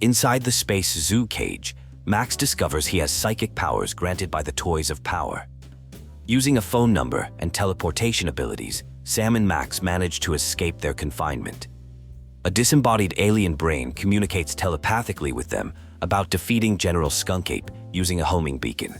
Inside the space zoo cage, Max discovers he has psychic powers granted by the Toys of Power. Using a phone number and teleportation abilities, Sam and Max manage to escape their confinement. A disembodied alien brain communicates telepathically with them about defeating General Skunkape using a homing beacon.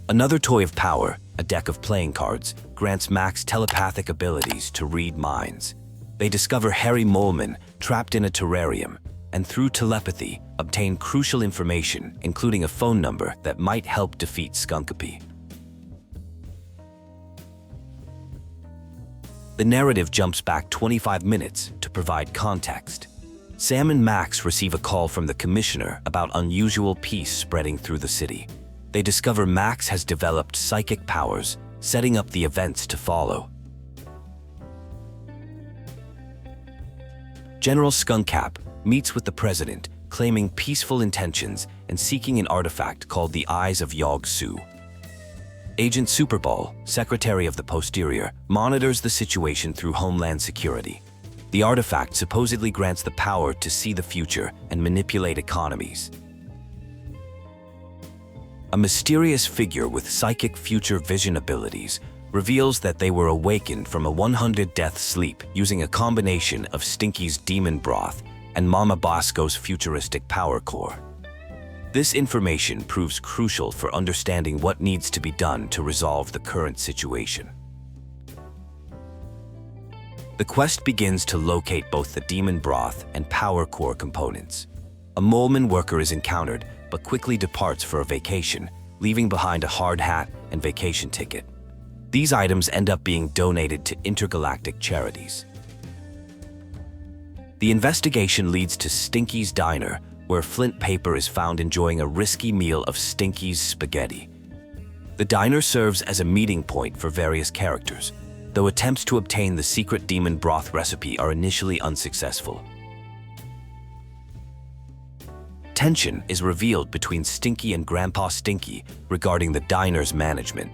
Another Toy of Power, a deck of playing cards, grants Max telepathic abilities to read minds. They discover Harry Moleman trapped in a terrarium, and through telepathy, obtain crucial information, including a phone number that might help defeat Skunkape. The narrative jumps back 25 minutes to provide context. Sam and Max receive a call from the commissioner about unusual peace spreading through the city. They discover Max has developed psychic powers, setting up the events to follow. General Skunkape meets with the president, claiming peaceful intentions and seeking an artifact called the Eyes of Yogg-Soo. Agent Superball, Secretary of the Posterior, monitors the situation through Homeland Security. The artifact supposedly grants the power to see the future and manipulate economies. A mysterious figure with psychic future vision abilities reveals that they were awakened from a 100-death sleep using a combination of Stinky's demon broth and Mama Bosco's futuristic power core. This information proves crucial for understanding what needs to be done to resolve the current situation. The quest begins to locate both the demon broth and power core components. A Moleman worker is encountered, but quickly departs for a vacation, leaving behind a hard hat and vacation ticket. These items end up being donated to intergalactic charities. The investigation leads to Stinky's diner, where Flint Paper is found enjoying a risky meal of Stinky's spaghetti. The diner serves as a meeting point for various characters, though attempts to obtain the secret demon broth recipe are initially unsuccessful. Tension is revealed between Stinky and Grandpa Stinky regarding the diner's management.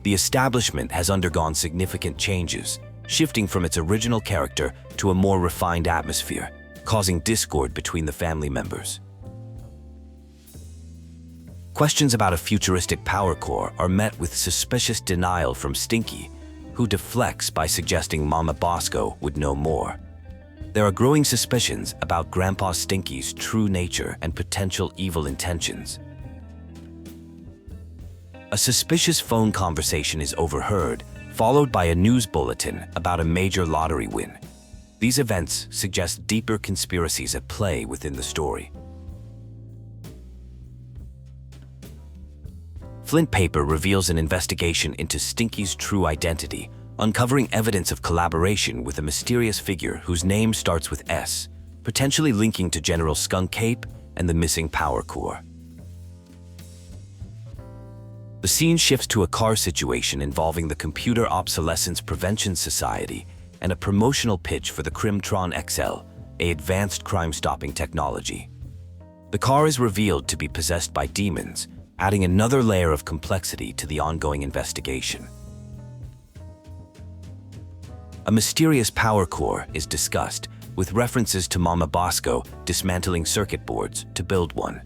The establishment has undergone significant changes, shifting from its original character to a more refined atmosphere, causing discord between the family members. Questions about a futuristic power core are met with suspicious denial from Stinky, who deflects by suggesting Mama Bosco would know more. There are growing suspicions about Grandpa Stinky's true nature and potential evil intentions. A suspicious phone conversation is overheard, followed by a news bulletin about a major lottery win. These events suggest deeper conspiracies at play within the story. Flint Paper reveals an investigation into Stinky's true identity, uncovering evidence of collaboration with a mysterious figure whose name starts with S, potentially linking to General Skunkape and the missing power core. The scene shifts to a car situation involving the Computer Obsolescence Prevention Society and a promotional pitch for the Crimtron XL, an advanced crime-stopping technology. The car is revealed to be possessed by demons, adding another layer of complexity to the ongoing investigation. A mysterious power core is discussed, with references to Mama Bosco dismantling circuit boards to build one.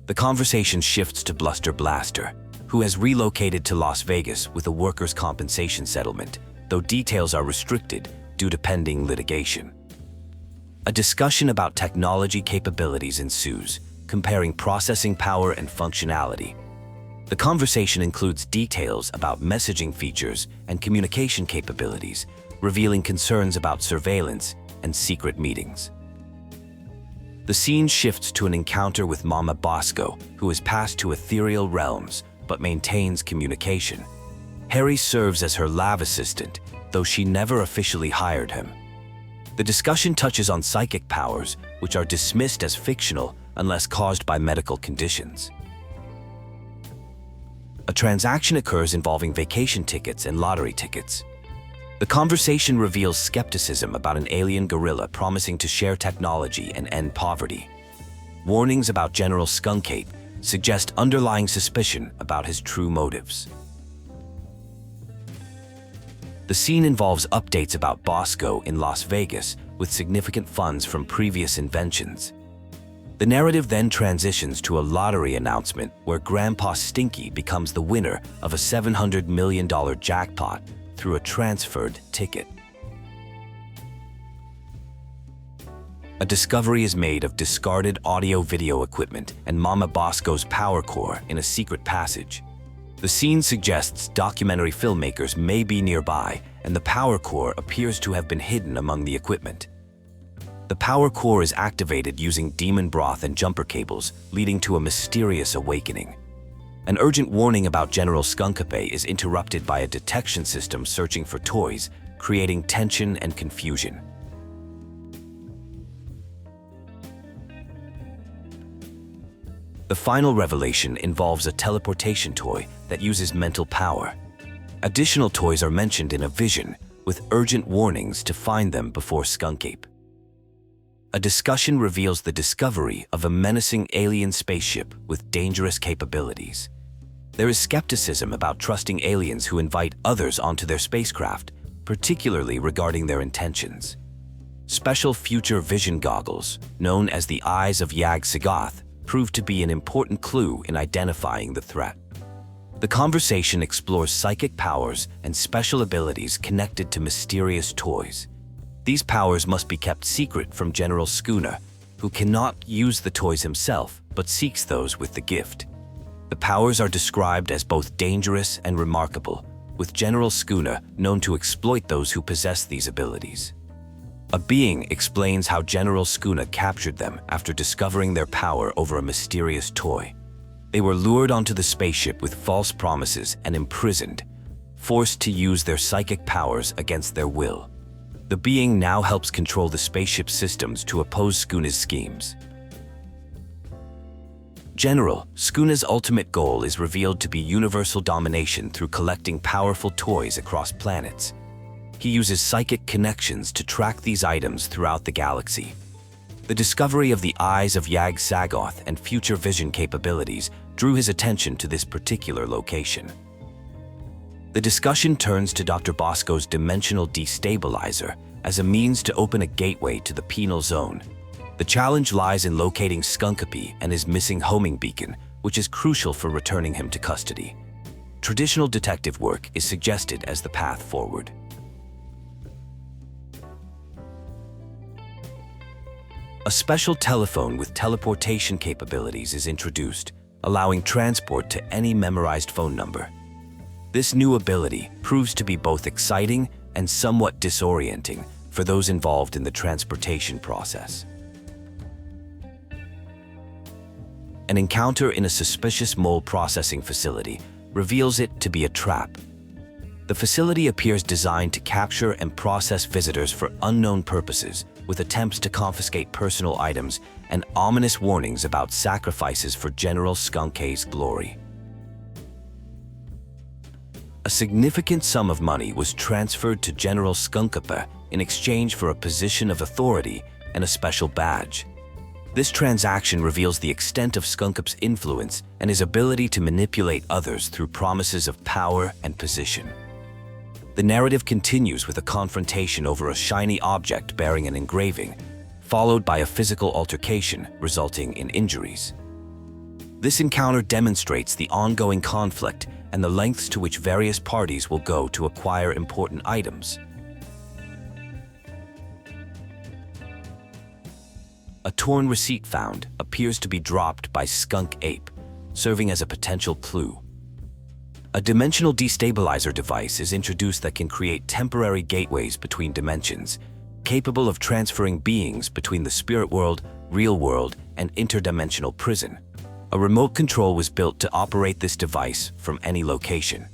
The conversation shifts to Bluster Blaster, who has relocated to Las Vegas with a workers' compensation settlement, though details are restricted due to pending litigation. A discussion about technology capabilities ensues, comparing processing power and functionality. The conversation includes details about messaging features and communication capabilities, revealing concerns about surveillance and secret meetings. The scene shifts to an encounter with Mama Bosco, who is passed to ethereal realms but maintains communication. Harry serves as her lab assistant, though she never officially hired him. The discussion touches on psychic powers, which are dismissed as fictional unless caused by medical conditions. A transaction occurs involving vacation tickets and lottery tickets. The conversation reveals skepticism about an alien gorilla promising to share technology and end poverty. Warnings about General Skunkape suggest underlying suspicion about his true motives. The scene involves updates about Bosco in Las Vegas with significant funds from previous inventions. The narrative then transitions to a lottery announcement where Grandpa Stinky becomes the winner of a $700 million jackpot through a transferred ticket. A discovery is made of discarded audio-video equipment and Mama Bosco's power core in a secret passage. The scene suggests documentary filmmakers may be nearby, and the power core appears to have been hidden among the equipment. The power core is activated using demon broth and jumper cables, leading to a mysterious awakening. An urgent warning about General Skunkape is interrupted by a detection system searching for toys, creating tension and confusion. The final revelation involves a teleportation toy that uses mental power. Additional toys are mentioned in a vision, with urgent warnings to find them before Skunkape. A discussion reveals the discovery of a menacing alien spaceship with dangerous capabilities. There is skepticism about trusting aliens who invite others onto their spacecraft, particularly regarding their intentions. Special future vision goggles, known as the Eyes of Yog-Sothoth, prove to be an important clue in identifying the threat. The conversation explores psychic powers and special abilities connected to mysterious toys. These powers must be kept secret from General Skuna, who cannot use the toys himself but seeks those with the gift. The powers are described as both dangerous and remarkable, with General Skuna known to exploit those who possess these abilities. A being explains how General Skuna captured them after discovering their power over a mysterious toy. They were lured onto the spaceship with false promises and imprisoned, forced to use their psychic powers against their will. The being now helps control the spaceship's systems to oppose Skuna's schemes. General Skuna's ultimate goal is revealed to be universal domination through collecting powerful toys across planets. He uses psychic connections to track these items throughout the galaxy. The discovery of the Eyes of Yog-Sothoth and future vision capabilities drew his attention to this particular location. The discussion turns to Dr. Bosco's dimensional destabilizer as a means to open a gateway to the Penal zone. The challenge lies in locating Skunkape and his missing homing beacon, which is crucial for returning him to custody. Traditional detective work is suggested as the path forward. A special telephone with teleportation capabilities is introduced, allowing transport to any memorized phone number. This new ability proves to be both exciting and somewhat disorienting for those involved in the transportation process. An encounter in a suspicious mole processing facility reveals it to be a trap. The facility appears designed to capture and process visitors for unknown purposes, with attempts to confiscate personal items and ominous warnings about sacrifices for General Skunkape's glory. A significant sum of money was transferred to General Skunkape in exchange for a position of authority and a special badge. This transaction reveals the extent of Skunkape's influence and his ability to manipulate others through promises of power and position. The narrative continues with a confrontation over a shiny object bearing an engraving, followed by a physical altercation resulting in injuries. This encounter demonstrates the ongoing conflict and the lengths to which various parties will go to acquire important items. A torn receipt found appears to be dropped by Skunkape, serving as a potential clue. A dimensional destabilizer device is introduced that can create temporary gateways between dimensions, capable of transferring beings between the spirit world, real world, and interdimensional prison. A remote control was built to operate this device from any location.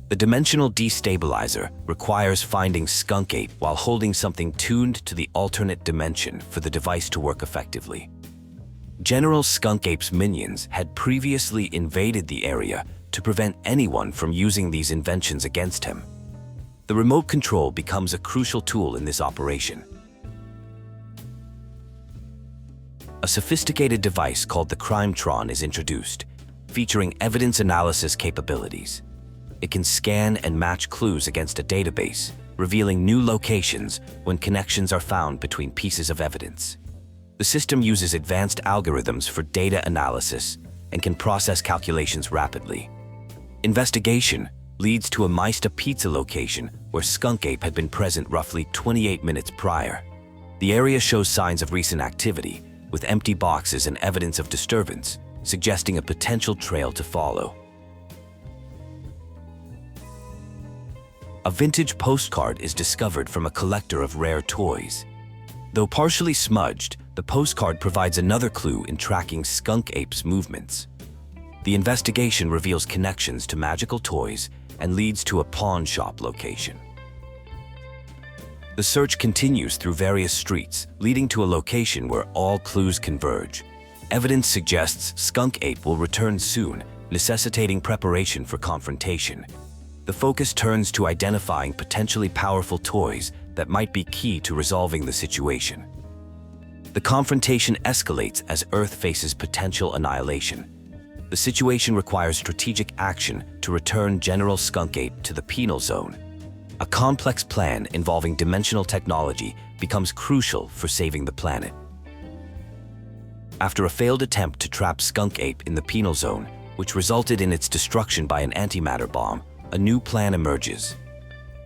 The dimensional destabilizer requires finding Skunkape while holding something tuned to the alternate dimension for the device to work effectively. General Skunkape's minions had previously invaded the area to prevent anyone from using these inventions against him. The remote control becomes a crucial tool in this operation. A sophisticated device called the Crimetron is introduced, featuring evidence analysis capabilities. It can scan and match clues against a database, revealing new locations when connections are found between pieces of evidence. The system uses advanced algorithms for data analysis and can process calculations rapidly. Investigation leads to a Maista pizza location where Skunkape had been present roughly 28 minutes prior. The area shows signs of recent activity, with empty boxes and evidence of disturbance, suggesting a potential trail to follow. A vintage postcard is discovered from a collector of rare toys. Though partially smudged, the postcard provides another clue in tracking Skunkape's movements. The investigation reveals connections to magical toys and leads to a pawn shop location. The search continues through various streets, leading to a location where all clues converge. Evidence suggests Skunkape will return soon, necessitating preparation for confrontation. The focus turns to identifying potentially powerful toys that might be key to resolving the situation. The confrontation escalates as Earth faces potential annihilation. The situation requires strategic action to return General Skunkape to the Penal Zone. A complex plan involving dimensional technology becomes crucial for saving the planet. After a failed attempt to trap Skunkape in the Penal Zone, which resulted in its destruction by an antimatter bomb, a new plan emerges.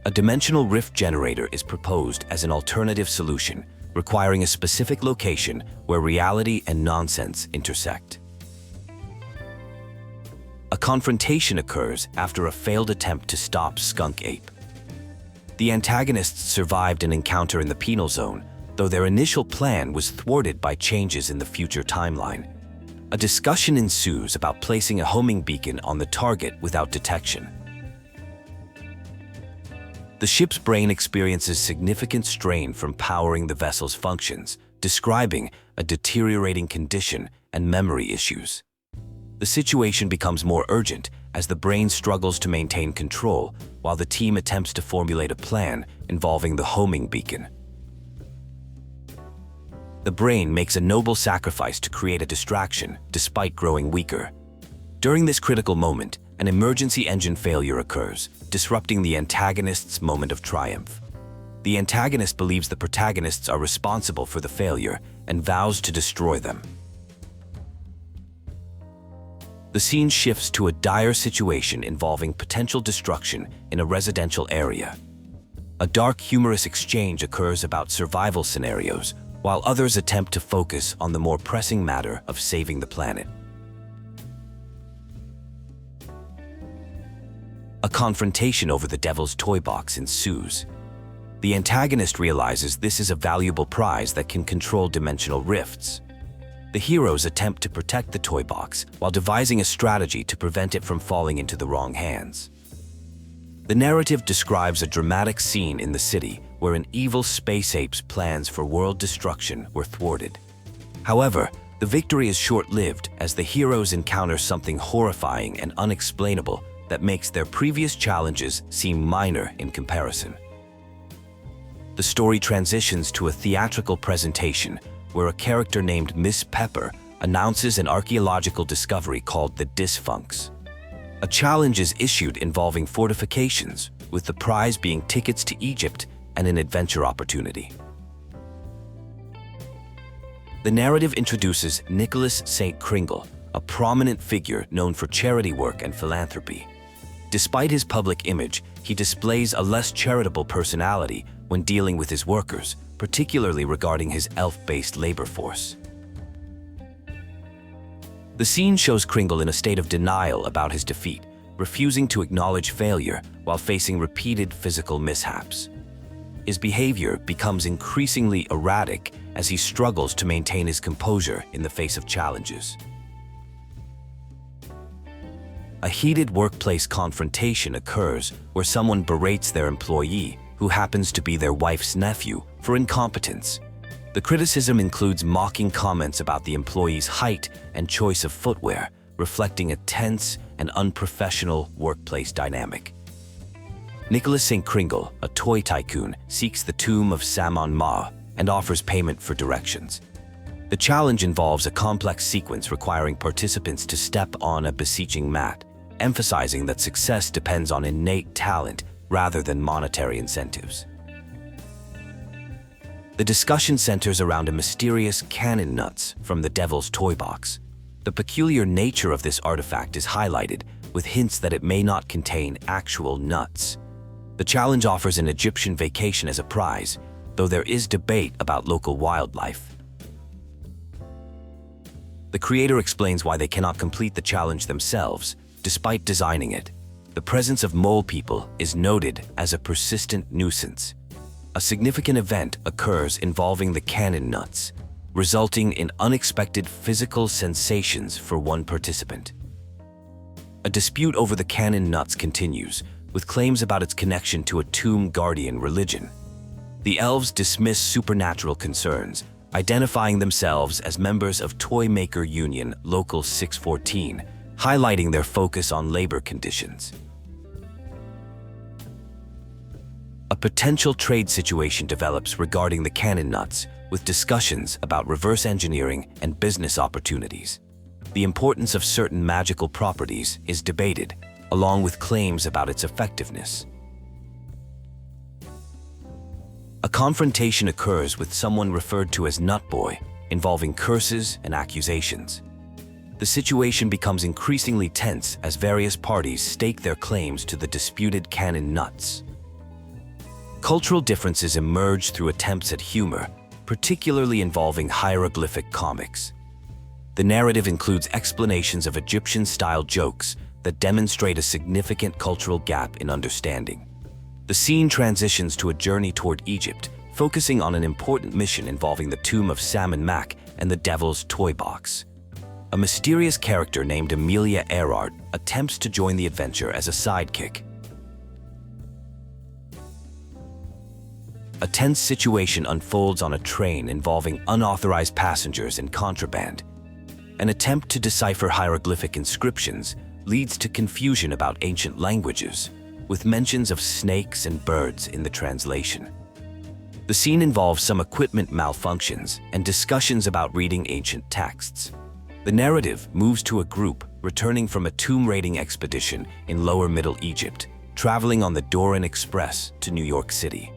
A dimensional rift generator is proposed as an alternative solution, requiring a specific location where reality and nonsense intersect. A confrontation occurs after a failed attempt to stop Skunkape. The antagonists survived an encounter in the Penal Zone, though their initial plan was thwarted by changes in the future timeline. A discussion ensues about placing a homing beacon on the target without detection. The ship's brain experiences significant strain from powering the vessel's functions, describing a deteriorating condition and memory issues. The situation becomes more urgent as the brain struggles to maintain control while the team attempts to formulate a plan involving the homing beacon. The brain makes a noble sacrifice to create a distraction despite growing weaker. During this critical moment, an emergency engine failure occurs, disrupting the antagonist's moment of triumph. The antagonist believes the protagonists are responsible for the failure and vows to destroy them. The scene shifts to a dire situation involving potential destruction in a residential area. A dark, humorous exchange occurs about survival scenarios, while others attempt to focus on the more pressing matter of saving the planet. A confrontation over the Devil's Toybox ensues. The antagonist realizes this is a valuable prize that can control dimensional rifts. The heroes attempt to protect the Toybox while devising a strategy to prevent it from falling into the wrong hands. The narrative describes a dramatic scene in the city where an evil space ape's plans for world destruction were thwarted. However, the victory is short-lived as the heroes encounter something horrifying and unexplainable that makes their previous challenges seem minor in comparison. The story transitions to a theatrical presentation where a character named Miss Pepper announces an archaeological discovery called the Disfunx. A challenge is issued involving fortifications, with the prize being tickets to Egypt and an adventure opportunity. The narrative introduces Nicholas St. Kringle, a prominent figure known for charity work and philanthropy. Despite his public image, he displays a less charitable personality when dealing with his workers, particularly regarding his elf-based labor force. The scene shows Kringle in a state of denial about his defeat, refusing to acknowledge failure while facing repeated physical mishaps. His behavior becomes increasingly erratic as he struggles to maintain his composure in the face of challenges. A heated workplace confrontation occurs where someone berates their employee, who happens to be their wife's nephew, for incompetence. The criticism includes mocking comments about the employee's height and choice of footwear, reflecting a tense and unprofessional workplace dynamic. Nicholas St. Kringle, a toy tycoon, seeks the tomb of Samon Ma and offers payment for directions. The challenge involves a complex sequence requiring participants to step on a beseeching mat, emphasizing that success depends on innate talent rather than monetary incentives. The discussion centers around a mysterious cannon nuts from the Devil's Toybox. The peculiar nature of this artifact is highlighted, with hints that it may not contain actual nuts. The challenge offers an Egyptian vacation as a prize, though there is debate about local wildlife. The creator explains why they cannot complete the challenge themselves, despite designing it. The presence of mole people is noted as a persistent nuisance. A significant event occurs involving the cannon nuts, resulting in unexpected physical sensations for one participant. A dispute over the cannon nuts continues, with claims about its connection to a tomb guardian religion. The elves dismiss supernatural concerns, identifying themselves as members of Toy Maker Union Local 614, highlighting their focus on labor conditions. A potential trade situation develops regarding the cannon nuts, with discussions about reverse engineering and business opportunities. The importance of certain magical properties is debated, along with claims about its effectiveness. A confrontation occurs with someone referred to as Nutboy, involving curses and accusations. The situation becomes increasingly tense as various parties stake their claims to the disputed cannon nuts. Cultural differences emerge through attempts at humor, particularly involving hieroglyphic comics. The narrative includes explanations of Egyptian-style jokes that demonstrate a significant cultural gap in understanding. The scene transitions to a journey toward Egypt, focusing on an important mission involving the tomb of Salmon Mac and the Devil's Toybox. A mysterious character named Amelia Earhart attempts to join the adventure as a sidekick. A tense situation unfolds on a train involving unauthorized passengers and contraband. An attempt to decipher hieroglyphic inscriptions leads to confusion about ancient languages, with mentions of snakes and birds in the translation. The scene involves some equipment malfunctions and discussions about reading ancient texts. The narrative moves to a group returning from a tomb raiding expedition in Lower Middle Egypt, traveling on the Doren Express to New York City.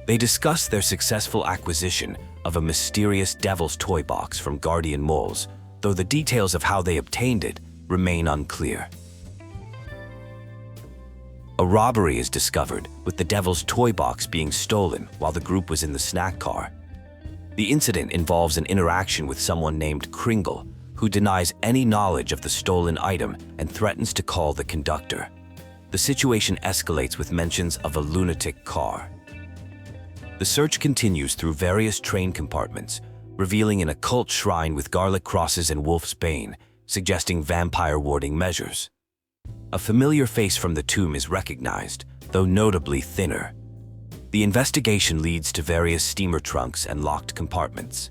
They discuss their successful acquisition of a mysterious Devil's Toybox from Guardian Moles, though the details of how they obtained it remain unclear. A robbery is discovered, with the Devil's Toybox being stolen while the group was in the snack car. The incident involves an interaction with someone named Kringle, who denies any knowledge of the stolen item and threatens to call the conductor. The situation escalates with mentions of a lunatic car. The search continues through various train compartments, revealing an occult shrine with garlic crosses and wolf's bane, suggesting vampire warding measures. A familiar face from the tomb is recognized, though notably thinner. The investigation leads to various steamer trunks and locked compartments.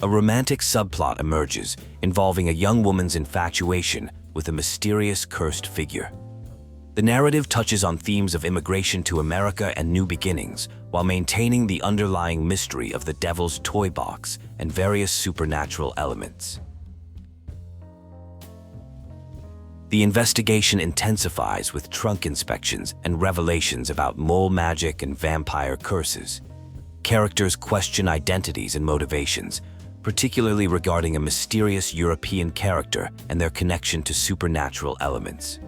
A romantic subplot emerges, involving a young woman's infatuation with a mysterious cursed figure. The narrative touches on themes of immigration to America and new beginnings, while maintaining the underlying mystery of the Devil's Toybox and various supernatural elements. The investigation intensifies with trunk inspections and revelations about mole magic and vampire curses. Characters question identities and motivations, particularly regarding a mysterious European character and their connection to supernatural elements.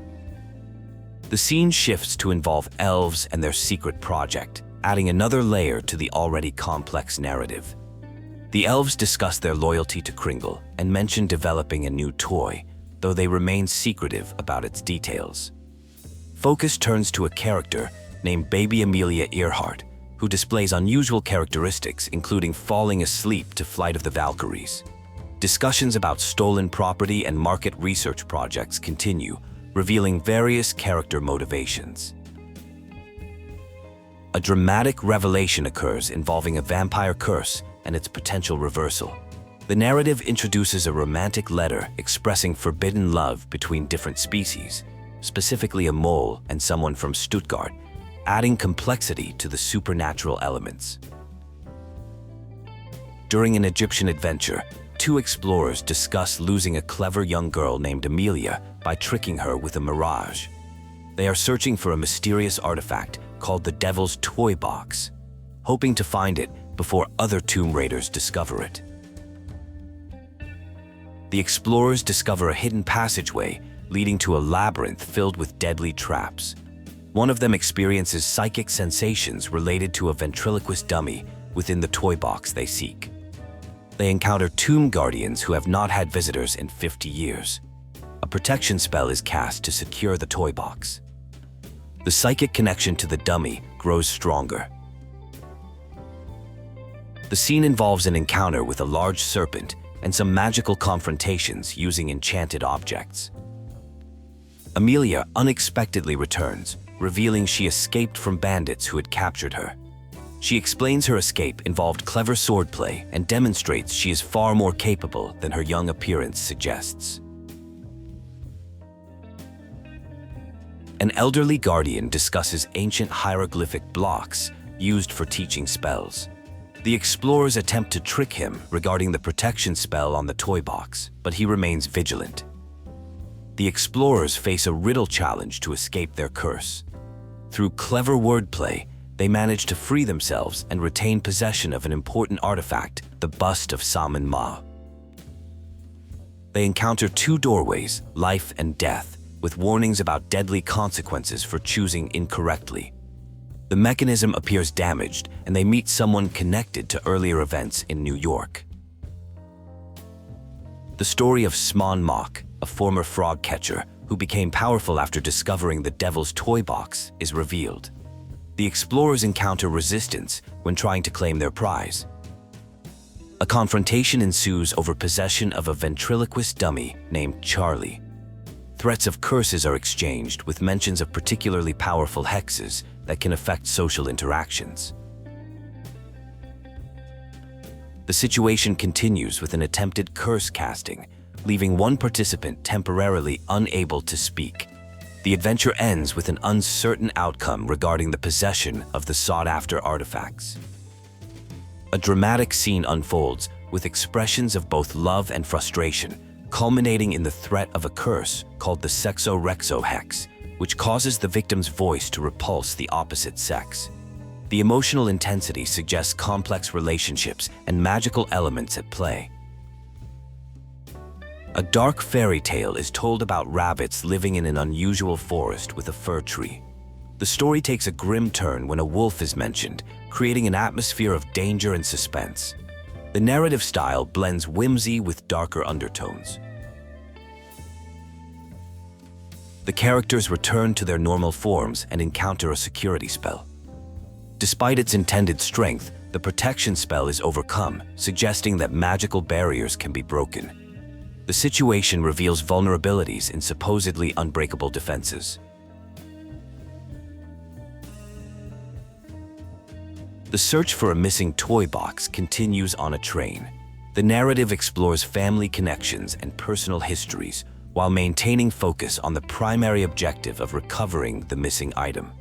The scene shifts to involve elves and their secret project, adding another layer to the already complex narrative. The elves discuss their loyalty to Kringle and mention developing a new toy, though they remain secretive about its details. Focus turns to a character named Baby Amelia Earhart, who displays unusual characteristics including falling asleep to Flight of the Valkyries. Discussions about stolen property and market research projects continue, revealing various character motivations. A dramatic revelation occurs involving a vampire curse and its potential reversal. The narrative introduces a romantic letter expressing forbidden love between different species, specifically a mole and someone from Stuttgart, adding complexity to the supernatural elements. During an Egyptian adventure, two explorers discuss losing a clever young girl named Amelia by tricking her with a mirage. They are searching for a mysterious artifact called the Devil's Toybox, hoping to find it before other tomb raiders discover it. The explorers discover a hidden passageway leading to a labyrinth filled with deadly traps. One of them experiences psychic sensations related to a ventriloquist dummy within the toy box they seek. They encounter tomb guardians who have not had visitors in 50 years. A protection spell is cast to secure the toy box. The psychic connection to the dummy grows stronger. The scene involves an encounter with a large serpent and some magical confrontations using enchanted objects. Amelia unexpectedly returns, revealing she escaped from bandits who had captured her. She explains her escape involved clever swordplay and demonstrates she is far more capable than her young appearance suggests. An elderly guardian discusses ancient hieroglyphic blocks used for teaching spells. The explorers attempt to trick him regarding the protection spell on the toy box, but he remains vigilant. The explorers face a riddle challenge to escape their curse. Through clever wordplay, they manage to free themselves and retain possession of an important artifact, the bust of Saman Ma. They encounter two doorways, life and death, with warnings about deadly consequences for choosing incorrectly. The mechanism appears damaged, and they meet someone connected to earlier events in New York. The story of Sman Mok, a former frog catcher who became powerful after discovering the Devil's Toy Box, is revealed. The explorers encounter resistance when trying to claim their prize. A confrontation ensues over possession of a ventriloquist dummy named Charlie. Threats of curses are exchanged with mentions of particularly powerful hexes that can affect social interactions. The situation continues with an attempted curse casting, leaving one participant temporarily unable to speak. The adventure ends with an uncertain outcome regarding the possession of the sought-after artifacts. A dramatic scene unfolds with expressions of both love and frustration, culminating in the threat of a curse called the Sexo-Rexo Hex, which causes the victim's voice to repulse the opposite sex. The emotional intensity suggests complex relationships and magical elements at play. A dark fairy tale is told about rabbits living in an unusual forest with a fir tree. The story takes a grim turn when a wolf is mentioned, creating an atmosphere of danger and suspense. The narrative style blends whimsy with darker undertones. The characters return to their normal forms and encounter a security spell. Despite its intended strength, the protection spell is overcome, suggesting that magical barriers can be broken. The situation reveals vulnerabilities in supposedly unbreakable defenses. The search for a missing toy box continues on a train. The narrative explores family connections and personal histories, while maintaining focus on the primary objective of recovering the missing item.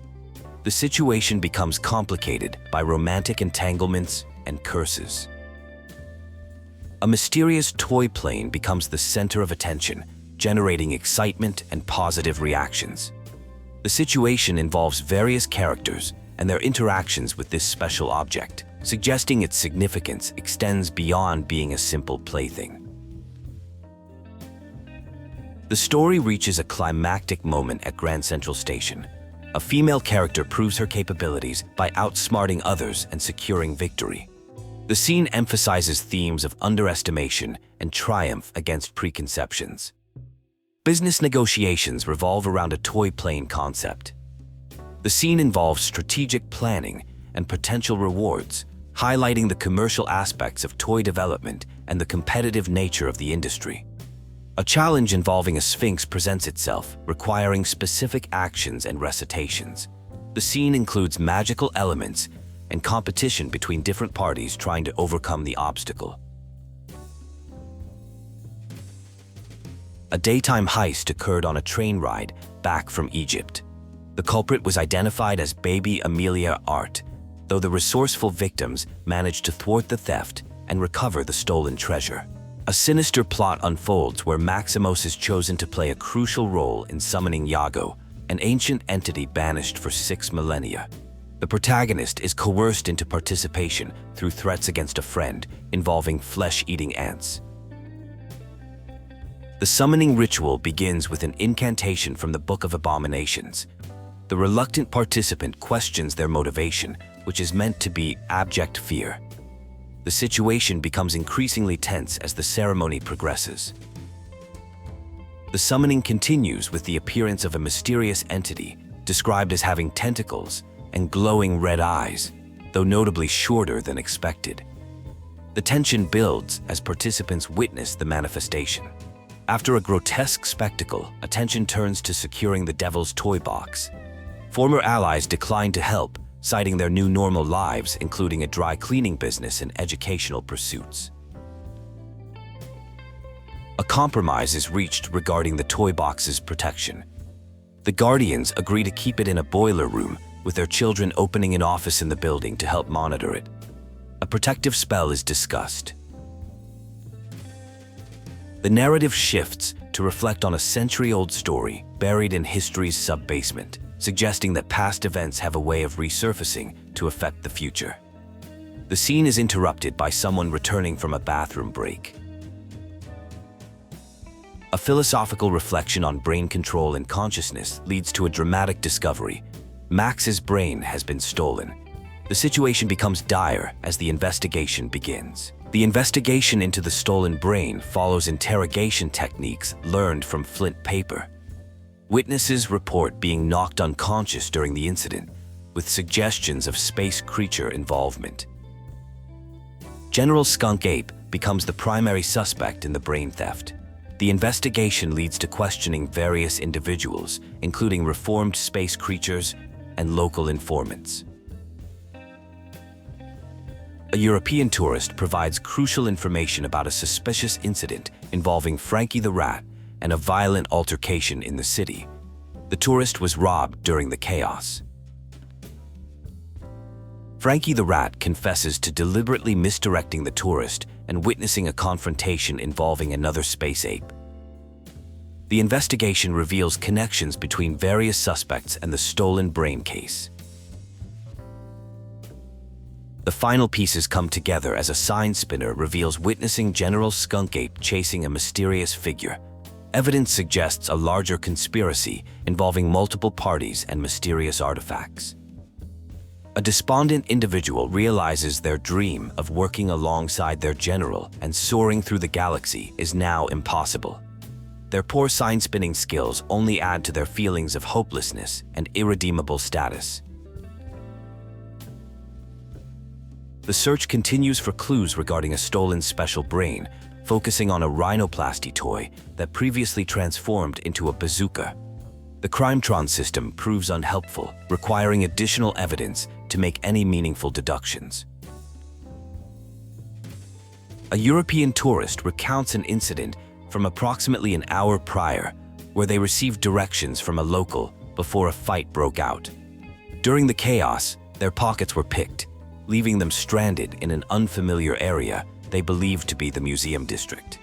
The situation becomes complicated by romantic entanglements and curses. A mysterious toy plane becomes the center of attention, generating excitement and positive reactions. The situation involves various characters and their interactions with this special object, suggesting its significance extends beyond being a simple plaything. The story reaches a climactic moment at Grand Central Station. A female character proves her capabilities by outsmarting others and securing victory. The scene emphasizes themes of underestimation and triumph against preconceptions. Business negotiations revolve around a toy plane concept. The scene involves strategic planning and potential rewards, highlighting the commercial aspects of toy development and the competitive nature of the industry. A challenge involving a sphinx presents itself, requiring specific actions and recitations. The scene includes magical elements and competition between different parties trying to overcome the obstacle. A daytime heist occurred on a train ride back from Egypt. The culprit was identified as baby Amelia Art, though the resourceful victims managed to thwart the theft and recover the stolen treasure. A sinister plot unfolds where Maximos is chosen to play a crucial role in summoning Yago, an ancient entity banished for 6 millennia. The protagonist is coerced into participation through threats against a friend involving flesh-eating ants. The summoning ritual begins with an incantation from the Book of Abominations. The reluctant participant questions their motivation, which is meant to be abject fear. The situation becomes increasingly tense as the ceremony progresses. The summoning continues with the appearance of a mysterious entity described as having tentacles and glowing red eyes, though notably shorter than expected. The tension builds as participants witness the manifestation. After a grotesque spectacle, attention turns to securing the devil's toy box. Former allies decline to help, citing their new normal lives, including a dry cleaning business and educational pursuits. A compromise is reached regarding the toy box's protection. The Guardians agree to keep it in a boiler room, with their children opening an office in the building to help monitor it. A protective spell is discussed. The narrative shifts to reflect on a century-old story buried in history's sub-basement, suggesting that past events have a way of resurfacing to affect the future. The scene is interrupted by someone returning from a bathroom break. A philosophical reflection on brain control and consciousness leads to a dramatic discovery. Max's brain has been stolen. The situation becomes dire as the investigation begins. The investigation into the stolen brain follows interrogation techniques learned from Flint paper. Witnesses report being knocked unconscious during the incident, with suggestions of space creature involvement. General Skunkape becomes the primary suspect in the brain theft. The investigation leads to questioning various individuals, including reformed space creatures and local informants. A European tourist provides crucial information about a suspicious incident involving Frankie the Rat and a violent altercation in the city. The tourist was robbed during the chaos. Frankie the Rat confesses to deliberately misdirecting the tourist and witnessing a confrontation involving another space ape. The investigation reveals connections between various suspects and the stolen brain case. The final pieces come together as a sign spinner reveals witnessing General Skunkape chasing a mysterious figure. Evidence suggests a larger conspiracy involving multiple parties and mysterious artifacts. A despondent individual realizes their dream of working alongside their general and soaring through the galaxy is now impossible. Their poor sign-spinning skills only add to their feelings of hopelessness and irredeemable status. The search continues for clues regarding a stolen special brain, focusing on a rhinoplasty toy that previously transformed into a bazooka. The Crimetron system proves unhelpful, requiring additional evidence to make any meaningful deductions. A European tourist recounts an incident from approximately an hour prior, where they received directions from a local before a fight broke out. During the chaos, their pockets were picked, leaving them stranded in an unfamiliar area they believed to be the museum district.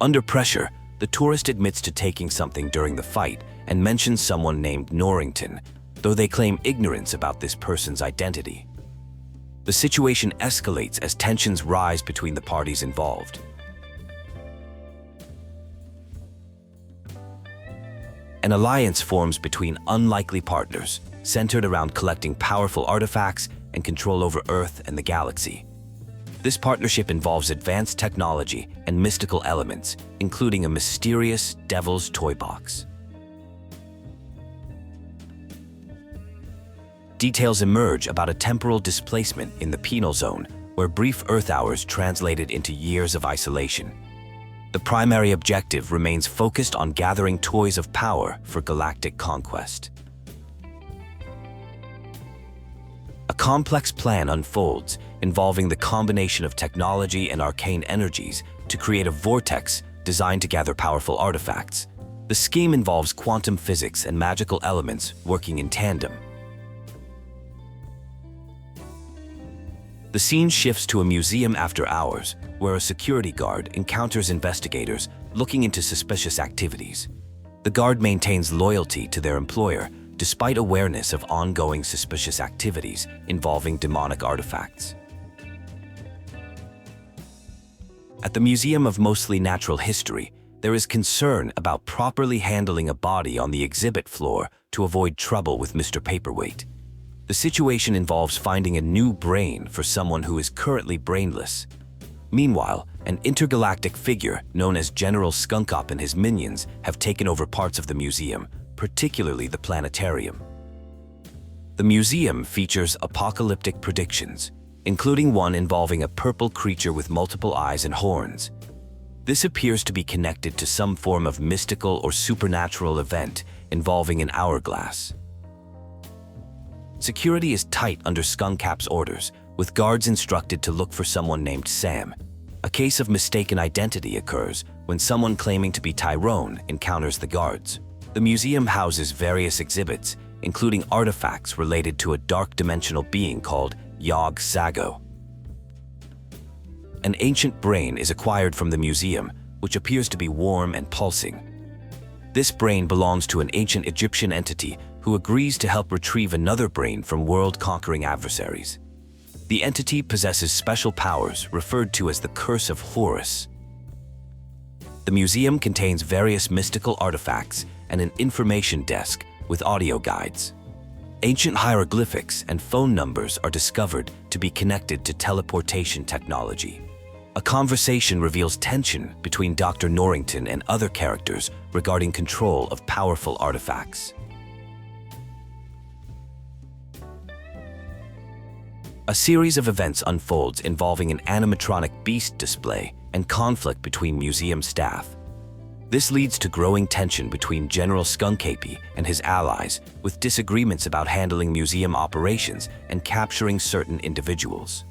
Under pressure, the tourist admits to taking something during the fight and mentions someone named Norrington, though they claim ignorance about this person's identity. The situation escalates as tensions rise between the parties involved. An alliance forms between unlikely partners, centered around collecting powerful artifacts and control over Earth and the galaxy. This partnership involves advanced technology and mystical elements, including a mysterious devil's toy box. Details emerge about a temporal displacement in the Penal zone, where brief Earth hours translated into years of isolation. The primary objective remains focused on gathering toys of power for galactic conquest. A complex plan unfolds, involving the combination of technology and arcane energies to create a vortex designed to gather powerful artifacts. The scheme involves quantum physics and magical elements working in tandem. The scene shifts to a museum after hours, where a security guard encounters investigators looking into suspicious activities. The guard maintains loyalty to their employer, despite awareness of ongoing suspicious activities involving demonic artifacts. At the Museum of Mostly Natural History, there is concern about properly handling a body on the exhibit floor to avoid trouble with Mr. Paperweight. The situation involves finding a new brain for someone who is currently brainless. Meanwhile, an intergalactic figure known as General Skunkape and his minions have taken over parts of the museum, particularly the planetarium. The museum features apocalyptic predictions, including one involving a purple creature with multiple eyes and horns. This appears to be connected to some form of mystical or supernatural event involving an hourglass. Security is tight under Skunkape's orders, with guards instructed to look for someone named Sam. A case of mistaken identity occurs when someone claiming to be Tyrone encounters the guards. The museum houses various exhibits, including artifacts related to a dark dimensional being called Yog Sago. An ancient brain is acquired from the museum, which appears to be warm and pulsing. This brain belongs to an ancient Egyptian entity who agrees to help retrieve another brain from world-conquering adversaries. The entity possesses special powers referred to as the Curse of Horus. The museum contains various mystical artifacts and an information desk with audio guides. Ancient hieroglyphics and phone numbers are discovered to be connected to teleportation technology. A conversation reveals tension between Dr. Norrington and other characters regarding control of powerful artifacts. A series of events unfolds involving an animatronic beast display and conflict between museum staff. This leads to growing tension between General Skunkape and his allies, with disagreements about handling museum operations and capturing certain individuals.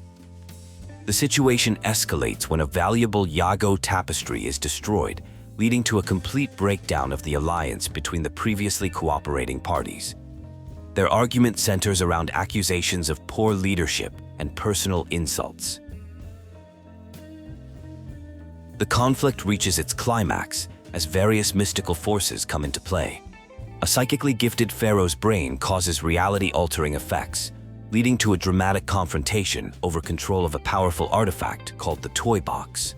The situation escalates when a valuable Yago tapestry is destroyed, leading to a complete breakdown of the alliance between the previously cooperating parties. Their argument centers around accusations of poor leadership and personal insults. The conflict reaches its climax as various mystical forces come into play. A psychically gifted pharaoh's brain causes reality-altering effects, leading to a dramatic confrontation over control of a powerful artifact called the Toybox.